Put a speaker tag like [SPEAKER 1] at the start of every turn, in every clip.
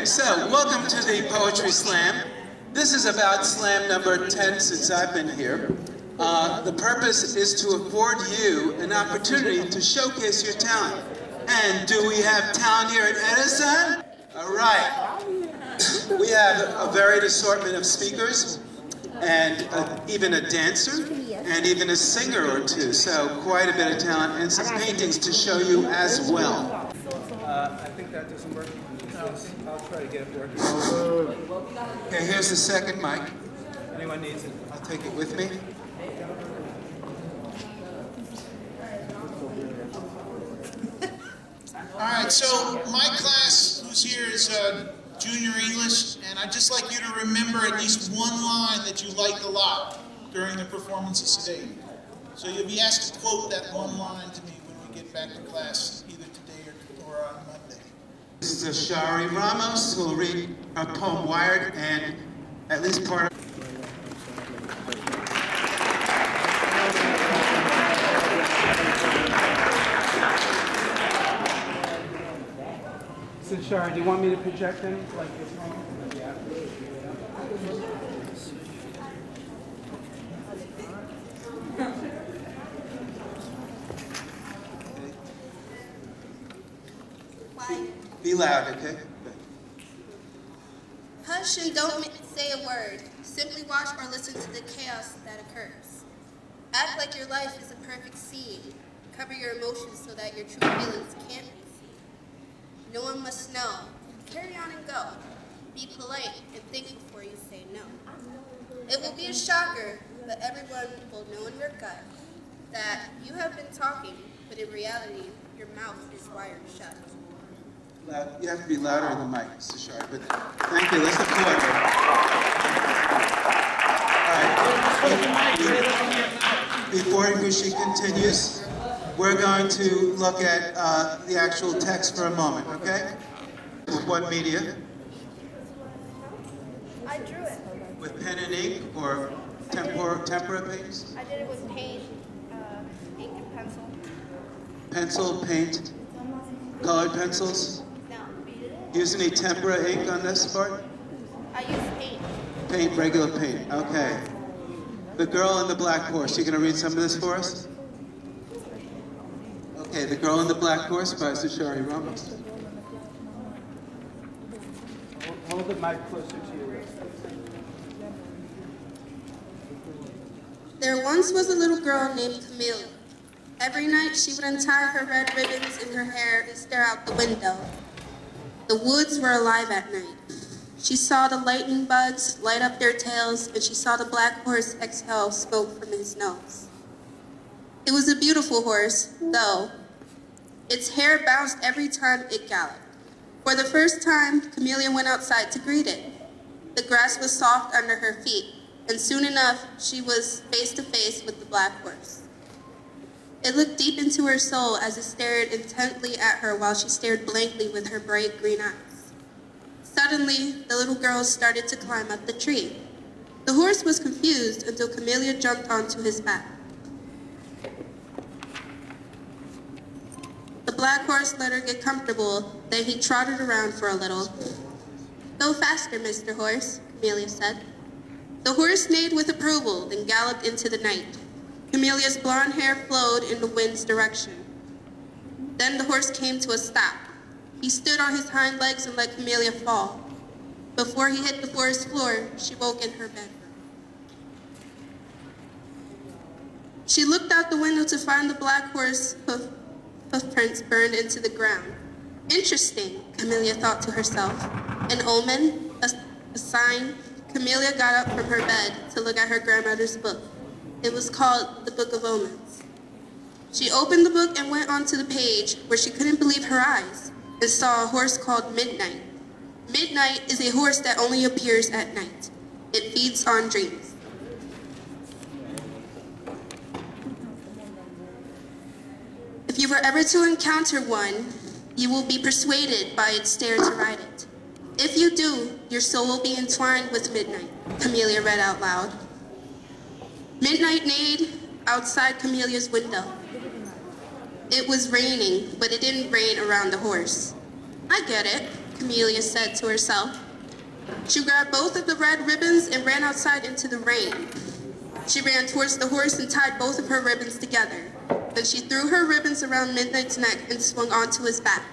[SPEAKER 1] So, welcome to the Poetry Slam. This is about slam number 10 since I've been here. The purpose is to afford you an opportunity to showcase your talent. And do we have talent here at Edison? All right. We have a varied assortment of speakers, and even a dancer, and even a singer or two. So quite a bit of talent, and some paintings to show you as well.
[SPEAKER 2] I think that doesn't work. I'll try to get it working.
[SPEAKER 1] Okay, here's the second mic.
[SPEAKER 2] Anyone needs it?
[SPEAKER 1] I'll take it with me.
[SPEAKER 3] All right, so my class who's here is junior English, and I'd just like you to remember at least one line that you liked a lot during the performances today. So you'll be asked to quote that one line to me when we get back to class, either today or on Monday.
[SPEAKER 1] This is Zachary Ramos, who will read her poem Wired, and at least part of
[SPEAKER 2] So, Shari, do you want me to project them like this one? Yeah. Be loud, okay?
[SPEAKER 4] Hush and don't say a word. Simply watch or listen to the chaos that occurs. Act like your life is a perfect scene. Cover your emotions so that your true feelings can't be seen. No one must know. Carry on and go. Be polite and think before you say no. It will be a shocker, but everyone will know in your gut that you have been talking, but in reality, your mouth is wired shut.
[SPEAKER 1] Loud. You have to be louder in the mic, Zachary, but thank you. Let's applaud her. All right. Before she continues, we're going to look at the actual text for a moment, okay? With what media?
[SPEAKER 4] I drew it.
[SPEAKER 1] With pen and ink or tempera paints?
[SPEAKER 4] I did it with paint, ink and pencil.
[SPEAKER 1] Pencil, paint, colored pencils?
[SPEAKER 4] No.
[SPEAKER 1] Use any tempera ink on this part?
[SPEAKER 4] I used paint.
[SPEAKER 1] Paint, regular paint, okay. The Girl in the Black Horse, you gonna read some of this for us? Okay, The Girl in the Black Horse by Zachary Ramos.
[SPEAKER 2] Hold the mic closer to you.
[SPEAKER 4] There once was a little girl named Camille. Every night she would untie her red ribbons in her hair and stare out the window. The woods were alive at night. She saw the lightning bugs light up their tails, and she saw the black horse exhale smoke from his nose. It was a beautiful horse, though. Its hair bounced every time it galloped. For the first time, Camellia went outside to greet it. The grass was soft under her feet, and soon enough, she was face to face with the black horse. It looked deep into her soul as it stared intently at her while she stared blankly with her bright green eyes. Suddenly, the little girl started to climb up the tree. The horse was confused until Camellia jumped onto his back. The black horse let her get comfortable, then he trotted around for a little. "Go faster, Mr. Horse," Camellia said. The horse neighed with approval, then galloped into the night. Camelia's blonde hair flowed in the wind's direction. Then the horse came to a stop. He stood on his hind legs and let Camellia fall. Before he hit the forest floor, she woke in her bedroom. She looked out the window to find the black horse hoofprints burned into the ground. Interesting, Camellia thought to herself. An omen, a sign. Camellia got up from her bed to look at her grandmother's book. It was called The Book of Omens. She opened the book and went onto the page where she couldn't believe her eyes and saw a horse called Midnight. Midnight is a horse that only appears at night. It feeds on dreams. If you were ever to encounter one, you will be persuaded by its stare to ride it. If you do, your soul will be entwined with Midnight, Camellia read out loud. Midnight neighed outside Camelia's window. It was raining, but it didn't rain around the horse. I get it. Camellia said to herself. She grabbed both of the red ribbons and ran outside into the rain. She ran towards the horse and tied both of her ribbons together. Then she threw her ribbons around Midnight's neck and swung onto his back.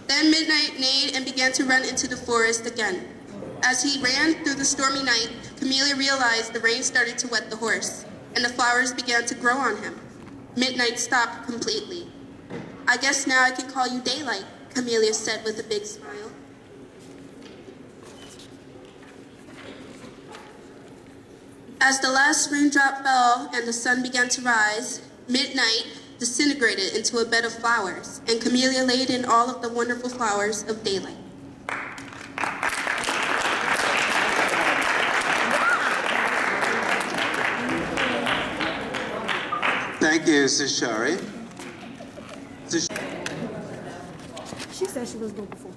[SPEAKER 4] Then Midnight neighed and began to run into the forest again. As he ran through the stormy night, Camellia realized the rain started to wet the horse, and the flowers began to grow on him. Midnight stopped completely. I guess now I can call you Daylight, Camellia said with a big smile. As the last raindrop fell and the sun began to rise, Midnight disintegrated into a bed of flowers, and Camellia laid in all of the wonderful flowers of Daylight.
[SPEAKER 1] Thank you, Zachary.
[SPEAKER 5] She said she was good before.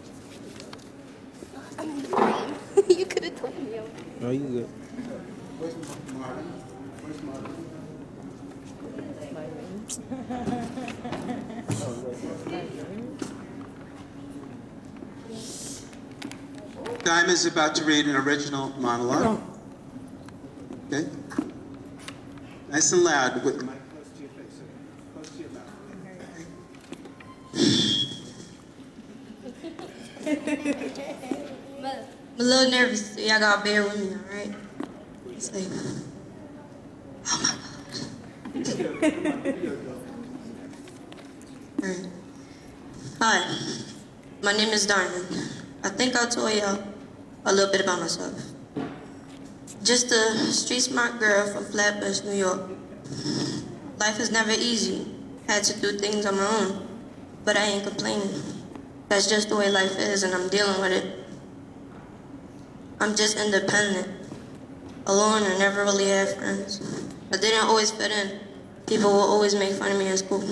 [SPEAKER 4] You could have told me.
[SPEAKER 2] No, you good.
[SPEAKER 1] Where's Marvin? Where's Marvin? Diamond is about to read an original monologue. Okay? Nice and loud with the mic close to your face. Close to your mouth.
[SPEAKER 6] I'm a little nervous, so y'all gotta bear with me, alright? It's like, oh my God. Alright. Hi, my name is Diamond. I think I'll tell y'all a little bit about myself. Just a street smart girl from Flatbush, New York. Life is never easy. Had to do things on my own, but I ain't complaining. That's just the way life is, and I'm dealing with it. I'm just independent, alone, and never really had friends. I didn't always fit in. People will always make fun of me in school.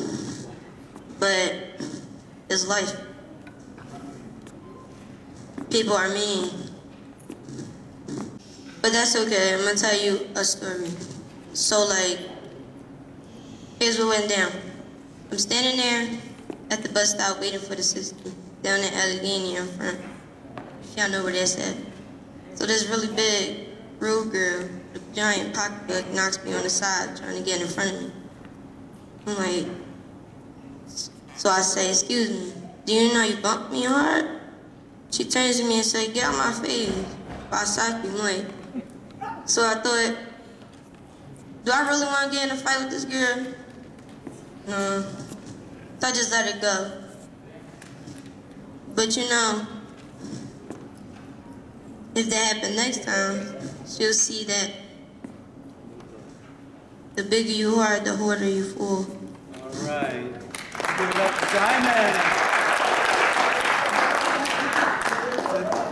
[SPEAKER 6] But it's life. People are mean. But that's okay, I'm gonna tell you a story. So like, here's what went down. I'm standing there at the bus stop waiting for the system, down in Allegheny in front. If y'all know where that's at. So this really big, rude girl with a giant pocketbook knocks me on the side trying to get in front of me. I'm like, so I say, excuse me, do you know you bumped me hard? She turns to me and says, get out my face. I'm like, so I thought, do I really want to get in a fight with this girl? No. So I just let it go. But you know, if that happened next time, she'll see that the bigger you are, the harder you fall.
[SPEAKER 2] All right. Give it up for Diamond.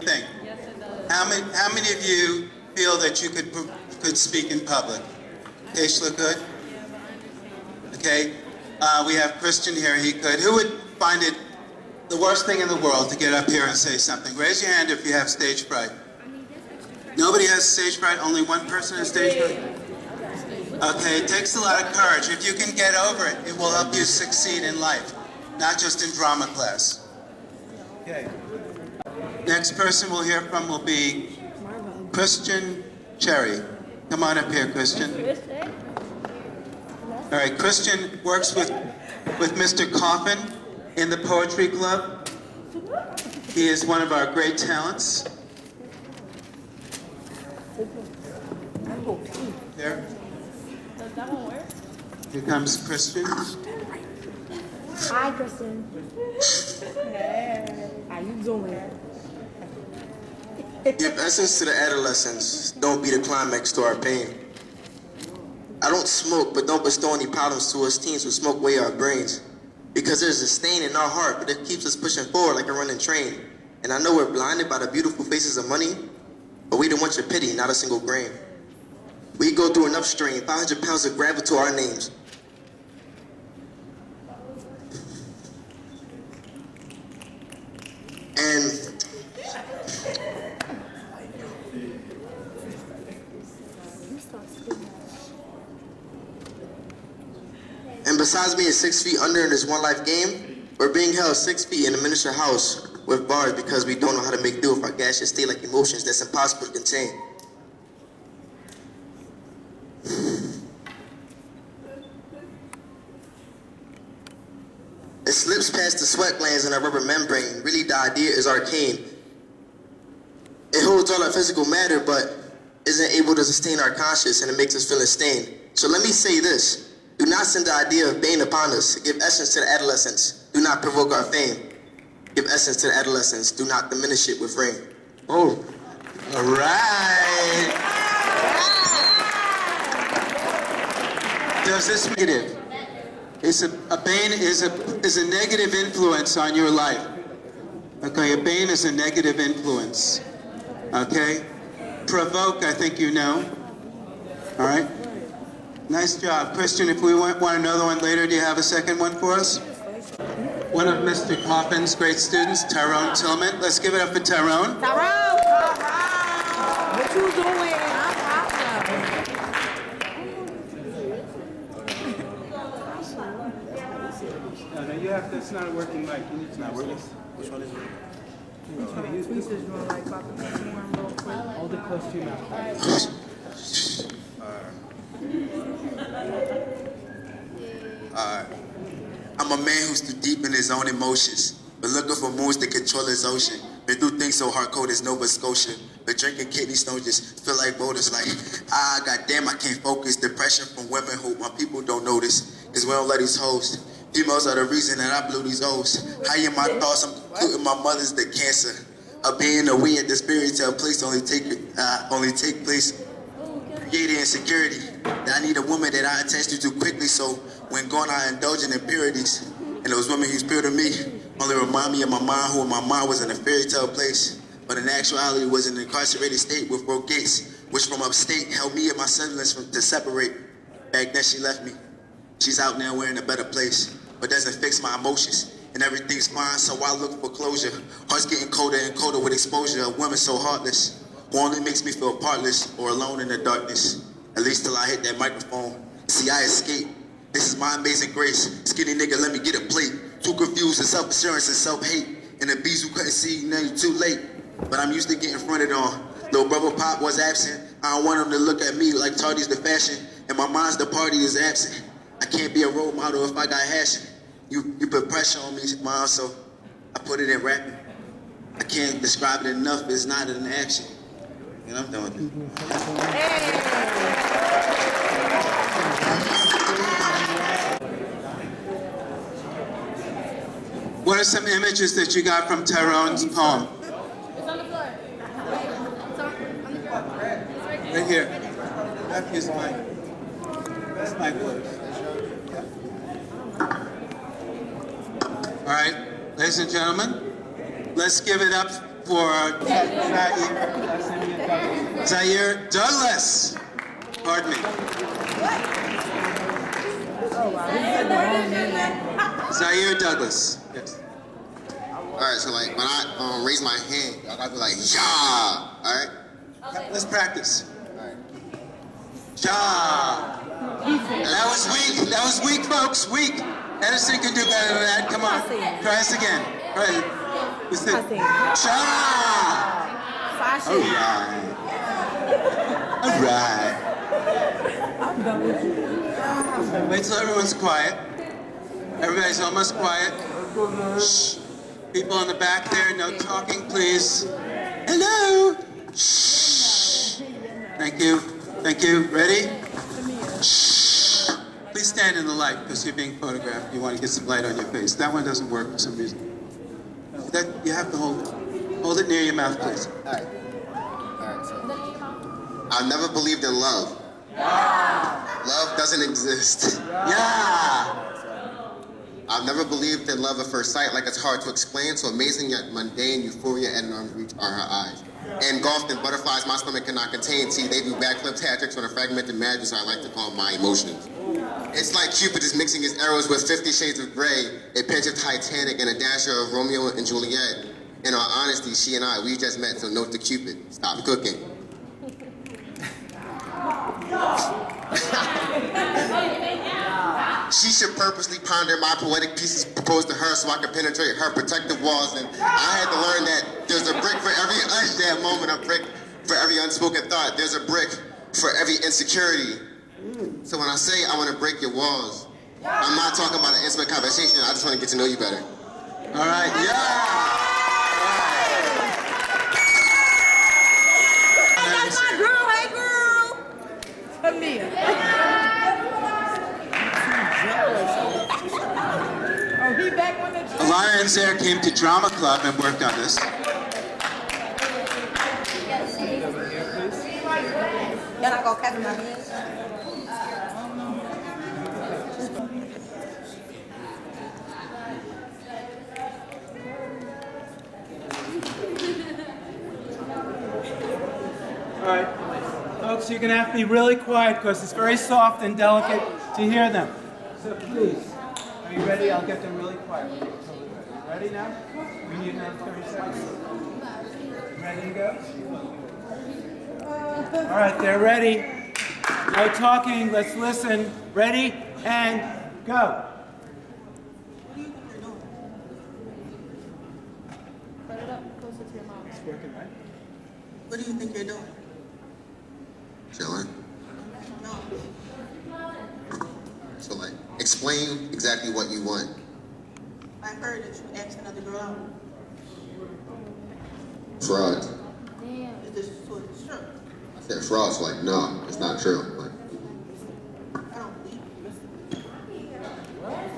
[SPEAKER 1] Thing. How many of you feel that you could speak in public? Keishla could? Okay. We have Christian here, he could. Who would find it the worst thing in the world to get up here and say something? Raise your hand if you have stage fright. Nobody has stage fright? Only one person has stage fright? Okay, it takes a lot of courage. If you can get over it, it will help you succeed in life, not just in drama class.
[SPEAKER 2] Okay.
[SPEAKER 1] Next person we'll hear from will be Christian Cherry. Come on up here, Christian. All right, Christian works with Mr. Coffin in the Poetry Club. He is one of our great talents. There.
[SPEAKER 5] Does that one work?
[SPEAKER 1] Here comes Christian.
[SPEAKER 5] Hi, Kristen. Hey, how you doing?
[SPEAKER 7] Give essence to the adolescents. Don't be the climax to our pain. I don't smoke, but don't bestow any problems to us teens who smoke away our brains. Because there's a stain in our heart, but it keeps us pushing forward like a running train. And I know we're blinded by the beautiful faces of money, but we don't want your pity, not a single grain. We go through enough strain, 500 pounds of gravel to our names. And besides being 6 feet under in this one life game, we're being held 6 feet in a miniature house with bars because we don't know how to make do with our gaseous state like emotions that's impossible to contain. It slips past the sweat glands in our rubber membrane. Really, the idea is arcane. It holds all our physical matter, but isn't able to sustain our conscience, and it makes us feel unstained. So let me say this. Do not send the idea of bane upon us. Give essence to the adolescents. Do not provoke our fame. Give essence to the adolescents. Do not diminish it with rain.
[SPEAKER 1] Oh, all right. Does this negative? A bane is a negative influence on your life. Okay, a bane is a negative influence. Okay? Provoke, I think you know. All right? Nice job. Christian, if we want another one later, do you have a second one for us? One of Mr. Coffin's great students, Tyrone Tillman. Let's give it up for Tyrone.
[SPEAKER 5] Tyrone! What you doing?
[SPEAKER 2] No, you have to, it's not a working mic. You need to not working.
[SPEAKER 7] Which one is it?
[SPEAKER 5] He's just doing like popping one real quick.
[SPEAKER 2] Hold it close to your mouth.
[SPEAKER 8] I'm a man who's too deep in his own emotions, but looking for moons to control his ocean. Been through things so hardcore as Nova Scotia, but drinking kidney stones just feel like boulders. Like, goddamn, I can't focus. Depression from women who my people don't notice, cause we don't let these hoes. Females are the reason that I blew these O's. High in my thoughts, I'm including my mother's the cancer. Of being a we at this fairy tale place only take place. Creating insecurity. That I need a woman that I attach to too quickly, so when gone I indulge in impurities. And those women who spirit of me only remind me of my mom, who in my mind was in a fairy tale place, but in actuality was in an incarcerated state with broke gates, which from upstate held me and my siblings to separate. Back then she left me. She's out now, we're in a better place, but doesn't fix my emotions. And everything's fine, so I look for closure. Hearts getting colder and colder with exposure. A woman so heartless, who only makes me feel partless or alone in the darkness. At least till I hit that microphone. See, I escape. This is my amazing grace. Skinny nigga, let me get a plate. Too confused with self-assurance and self-hate. And the bees who couldn't see, now you're too late. But I'm used to getting fronted on. Little brother Pop was absent. I don't want him to look at me like Tardy's the fashion. And my mind's the party is absent. I can't be a role model if I got hashing. You put pressure on me, Mom, so I put it in rapping. I can't describe it enough, it's not an action. And I'm done with it.
[SPEAKER 1] What are some images that you got from Tyrone's poem?
[SPEAKER 4] It's on the floor. It's on the floor.
[SPEAKER 1] Right here. That is that's my words. All right, ladies and gentlemen, let's give it up for Zaire Douglass. Pardon me. Zaire Douglass. Yes.
[SPEAKER 9] All right, so like when I raise my hand, I gotta be like, yeah. All right.
[SPEAKER 1] Let's practice.
[SPEAKER 9] All right.
[SPEAKER 1] Ja. That was weak. That was weak, folks. Weak. Edison can do better than that. Come on. Try us again. All right. Listen. Ja. All right.
[SPEAKER 5] I'm done with you.
[SPEAKER 1] Wait till everyone's quiet. Everybody's almost quiet. Shh. People in the back there, no talking, please. Hello. Shh. Thank you. Thank you. Ready? Shh. Please stand in the light because you're being photographed. You want to get some light on your face. That one doesn't work for some reason. That you have to hold it. Hold it near your mouth, please.
[SPEAKER 9] All right. All right. So I've never believed in love. Love doesn't exist.
[SPEAKER 1] Yeah.
[SPEAKER 9] I've never believed in love at first sight, like it's hard to explain, so amazing yet mundane, euphoria at an arm's reach are her eyes. Engulfed in butterflies my stomach cannot contain. See, they do backflips, hat tricks on a fragmented madness I like to call my emotions. It's like Cupid is mixing his arrows with 50 Shades of Grey, a pinch of Titanic, and a dasher of Romeo and Juliet. In all honesty, she and I, we just met, so note to Cupid, stop cooking. She should purposely ponder my poetic pieces proposed to her so I could penetrate her protective walls. And I had to learn that there's a brick for every that moment, a brick for every unspoken thought. There's a brick for every insecurity. So when I say I want to break your walls, I'm not talking about an intimate conversation. I just want to get to know you better.
[SPEAKER 1] All right, yeah.
[SPEAKER 5] That's my girl, hey girl. Tamia. Oh, he back on the
[SPEAKER 1] Alana and Za came to drama club and worked on this.
[SPEAKER 5] Y'all not gonna cover my hands?
[SPEAKER 2] All right, folks, you're gonna have to be really quiet because it's very soft and delicate to hear them. So please, are you ready? I'll get them really quiet. Ready now? We need another 30 seconds. Ready to go? All right, they're ready. No talking, let's listen. Ready, and go.
[SPEAKER 5] Put it up closer to your mouth.
[SPEAKER 2] It's working, right?
[SPEAKER 10] What do you think you're doing?
[SPEAKER 9] Chilling. So like, explain exactly what you want.
[SPEAKER 10] I heard that you asked another girl out.
[SPEAKER 9] Fraud.
[SPEAKER 10] Is this sort of true?
[SPEAKER 9] I said fraud, so like, no, it's not true. Like,
[SPEAKER 10] I don't believe you.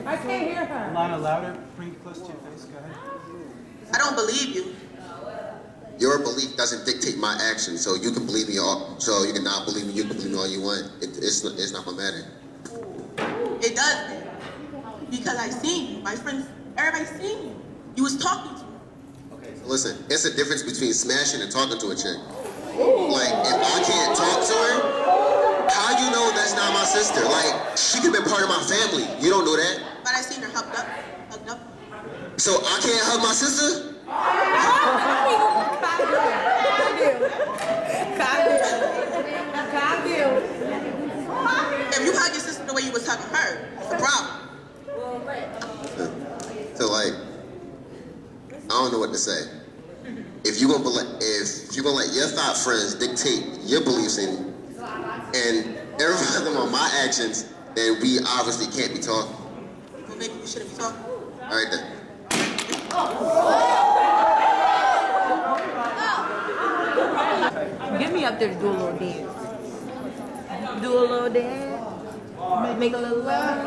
[SPEAKER 5] I can't hear her.
[SPEAKER 2] Alana, louder. Bring it close to your face. Go ahead.
[SPEAKER 10] I don't believe you.
[SPEAKER 9] your belief doesn't dictate my action, so you can believe me all, so you can not believe me, you can believe me all you want. It's not gonna matter.
[SPEAKER 10] It does, because I seen you. My friends, everybody seen you. You was talking to me.
[SPEAKER 9] Okay, so listen, it's a difference between smashing and talking to a chick. Like, if I can't talk to her, how you know that's not my sister? Like, she could have been part of my family. You don't know that.
[SPEAKER 10] But I seen her hugged up.
[SPEAKER 9] So I can't hug my sister?
[SPEAKER 10] If you hug your sister the way you was hugging her, it's a problem.
[SPEAKER 9] So like, I don't know what to say. If you're gonna let your thought friends dictate your beliefs and every one of them on my actions, then we obviously can't be talking.
[SPEAKER 10] Well, maybe we shouldn't be talking.
[SPEAKER 9] All right then.
[SPEAKER 5] Get me up there to do a little dance. Do a little dance. Make a little love.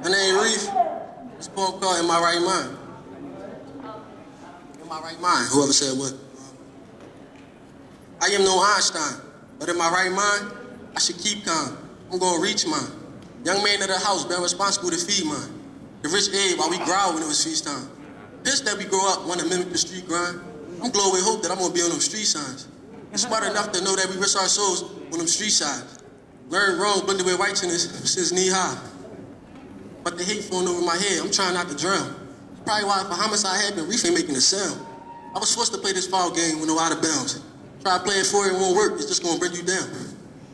[SPEAKER 7] My name Reef. This poem called In My Right Mind. In my right mind, whoever said what. I am no Einstein, but in my right mind, I should keep calm. I'm gonna reach mine. Young man of the house, been responsible to feed mine. The rich ate while we growl when it was feast time. Pissed that we grow up, wanna mimic the street grind. I'm glowing with hope that I'm gonna be on them street signs. I'm smart enough to know that we risk our souls on them street sides. Learn wrong, blended with righteousness since knee high. But the hate falling over my head, I'm trying not to drown. Probably why if a homicide happened, Reef ain't making a sound. I was forced to play this foul game with no out of bounds. Try to play it for it won't work, it's just gonna bring you down.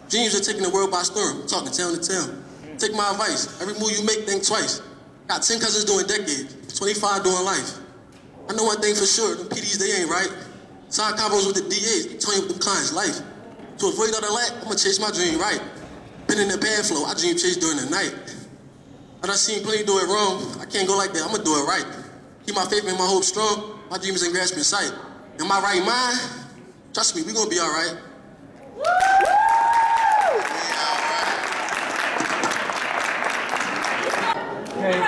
[SPEAKER 7] Dreams are taking the world by storm, talking town to town. Take my advice, every move you make, think twice. Got 10 cousins doing decades, 25 doing life. I know one thing for sure, them PDs, they ain't right. Sign combos with the DAs, telling you with them clients' life. To avoid all that, I'ma chase my dream right. Been in the bad flow, I dream chase during the night. I done seen plenty do it wrong, I can't go like that, I'ma do it right. Keep my faith and my hope strong, my dreams in grasping sight. In my right mind, trust me, we gonna be all right.
[SPEAKER 2] Okay.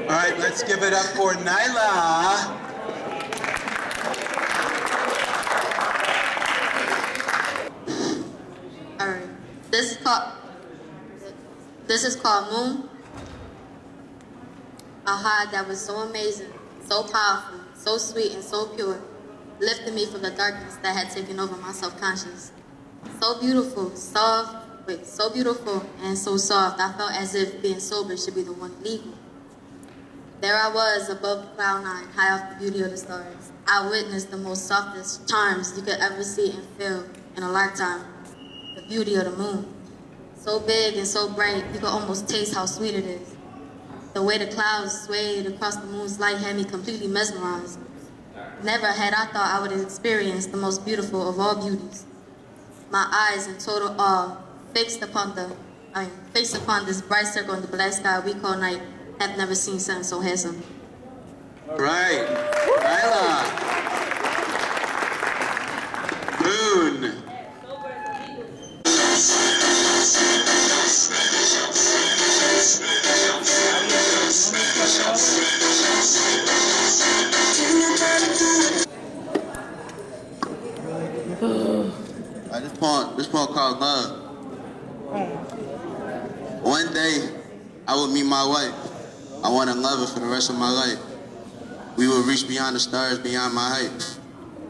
[SPEAKER 1] All right, let's give it up for Nyla.
[SPEAKER 4] All right. This is called Moon. A high that was so amazing, so powerful, so sweet and so pure, lifted me from the darkness that had taken over my subconscious. So beautiful, so beautiful and so soft, I felt as if being sober should be the one legal. There I was above cloud nine, high off the beauty of the stars. I witnessed the most softest charms you could ever see and feel in a lifetime, the beauty of the moon.
[SPEAKER 6] So big and so bright, you could almost taste how sweet it is. The way the clouds swayed across the moon's light had me completely mesmerized. Never had I thought I would have experienced the most beautiful of all beauties. My eyes in total awe, fixed upon this bright circle in the black sky we call night, have never seen something so handsome.
[SPEAKER 1] All right, Nyla. Moon.
[SPEAKER 8] This poem called Love. One day, I would meet my wife. I want to love her for the rest of my life. We will reach beyond the stars, beyond my height.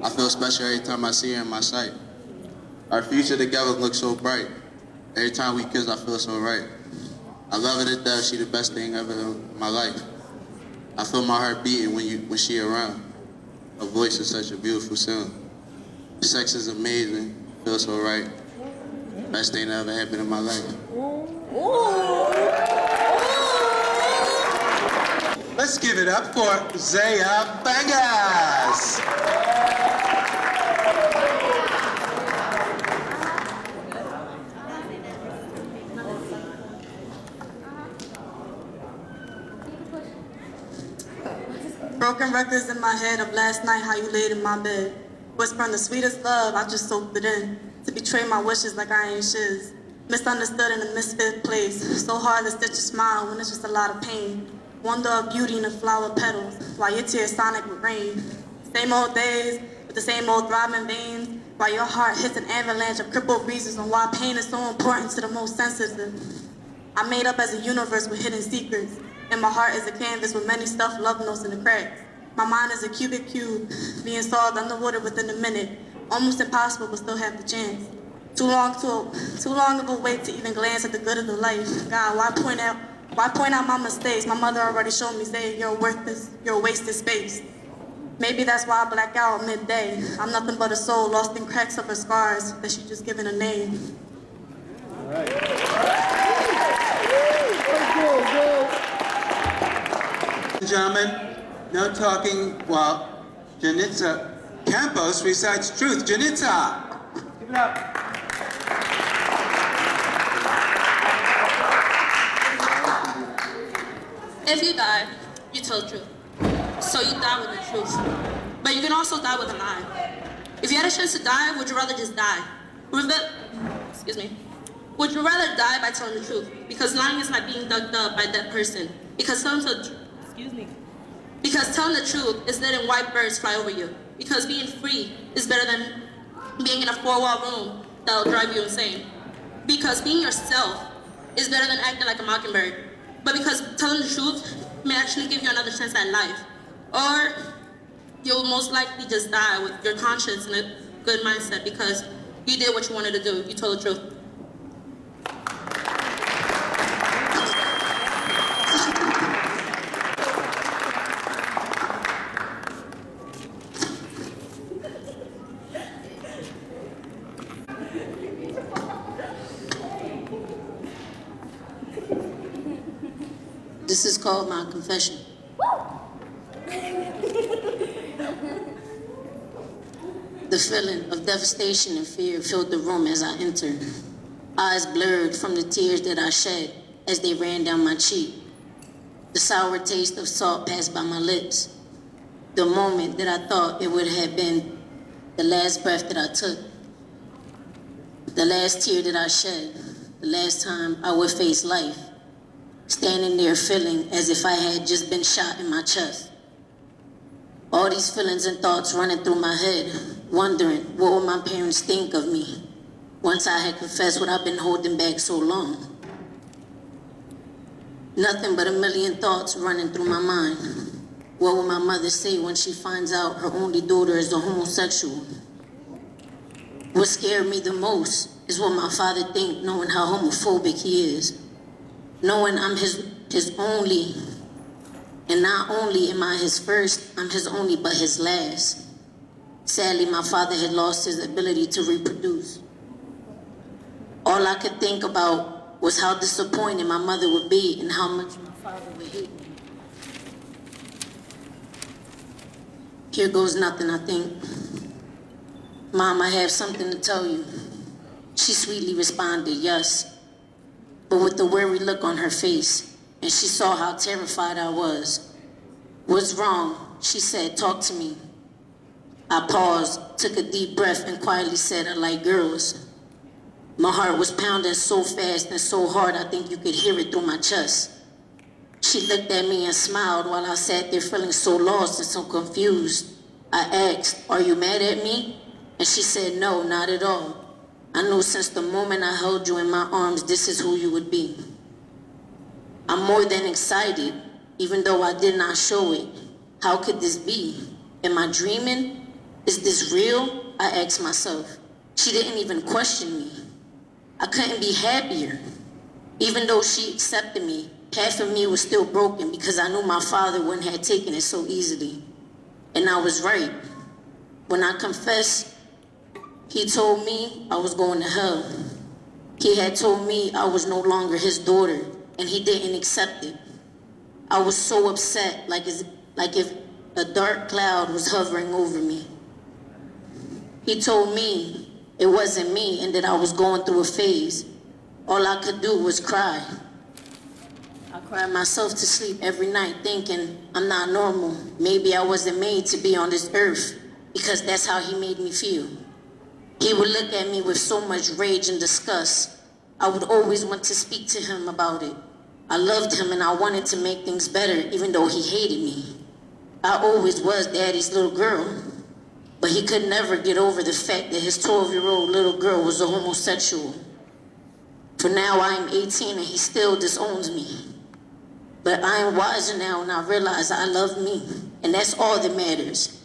[SPEAKER 8] I feel special every time I see her in my sight. Our future together looks so bright. Every time we kiss, I feel so right. I love her to death. She the best thing ever in my life. I feel my heart beating when she around. Her voice is such a beautiful sound. Sex is amazing. Feels so right. Best thing that ever happened in my life.
[SPEAKER 1] Let's give it up for Zaire Bangas.
[SPEAKER 10] Broken records in my head of last night, how you laid in my bed. Whispering the sweetest love, I just soaked it in. To betray my wishes like I ain't shiz. Misunderstood in a misfit place. So hard to stitch a smile when it's just a lot of pain. Wonder of beauty in the flower petals, while your tears sonic with rain. Same old days, with the same old throbbing veins, while your heart hits an avalanche of crippled reasons on why pain is so important to the most sensitive. I'm made up as a universe with hidden secrets, and my heart is a canvas with many stuffed love notes in the cracks. My mind is a cubic cube, being solved underwater within a minute. Almost impossible, but still have the chance. Too long of a wait to even glance at the good of the life. God, why point out my mistakes? My mother already showed me, saying you're worthless, you're a wasted space. Maybe that's why I black out midday. I'm nothing but a soul lost in cracks of her scars that she just given a name.
[SPEAKER 2] All right.
[SPEAKER 1] Gentlemen, no talking while Janita Campos recites truth. Janita!
[SPEAKER 2] Give it up.
[SPEAKER 11] If you die, you tell the truth. So you die with the truth. But you can also die with a lie. If you had a chance to die, would you rather just die? Would you rather die by telling the truth? Because lying is like being dug up by that person. Because telling the truth is letting white birds fly over you. Because being free is better than being in a four-wall room that'll drive you insane. Because being yourself is better than acting like a mockingbird. But because telling the truth may actually give you another chance at life. Or you'll most likely just die with your conscience and a good mindset because you did what you wanted to do. You told the truth.
[SPEAKER 6] This is called my confession. The feeling of devastation and fear filled the room as I entered. Eyes blurred from the tears that I shed as they ran down my cheek. The sour taste of salt passed by my lips. The moment that I thought it would have been the last breath that I took. The last tear that I shed. The last time I would face life. Standing there feeling as if I had just been shot in my chest. All these feelings and thoughts running through my head, wondering what would my parents think of me once I had confessed what I've been holding back so long. Nothing but a million thoughts running through my mind. What will my mother say when she finds out her only daughter is a homosexual? What scared me the most is what my father thinks, knowing how homophobic he is. Knowing I'm his only, and not only am I his first, I'm his only but his last. Sadly, my father had lost his ability to reproduce. All I could think about
[SPEAKER 12] was how disappointed my mother would be and how much my father would hate me. Here goes nothing, I think. Mom, I have something to tell you. She sweetly responded, yes, but with a worried look on her face, and she saw how terrified I was. What's wrong? She said, talk to me. I paused, took a deep breath, and quietly said, I like girls. My heart was pounding so fast and so hard, I think you could hear it through my chest. She looked at me and smiled while I sat there feeling so lost and so confused. I asked, are you mad at me? And she said, no, not at all. I knew since the moment I held you in my arms, this is who you would be. I'm more than excited, even though I did not show it. How could this be? Am I dreaming? Is this real? I asked myself. She didn't even question me. I couldn't be happier. Even though she accepted me, half of me was still broken because I knew my father wouldn't have taken it so easily. And I was right. When I confessed, he told me I was going to hell. He had told me I was no longer his daughter, and he didn't accept it. I was so upset, like if a dark cloud was hovering over me. He told me it wasn't me and that I was going through a phase. All I could do was cry. I cried myself to sleep every night thinking I'm not normal. Maybe I wasn't made to be on this earth because that's how he made me feel. He would look at me with so much rage and disgust. I would always want to speak to him about it. I loved him and I wanted to make things better even though he hated me. I always was Daddy's little girl. But he could never get over the fact that his 12-year-old little girl was a homosexual. For now, I am 18 and he still disowns me. But I am wiser now and I realize I love me. And that's all that matters.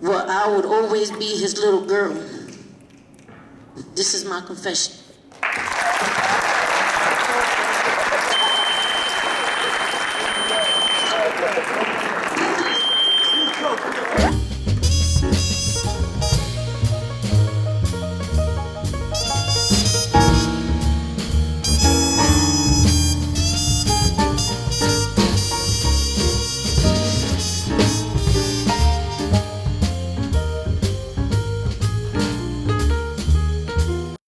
[SPEAKER 12] Well, I would always be his little girl. This is my confession.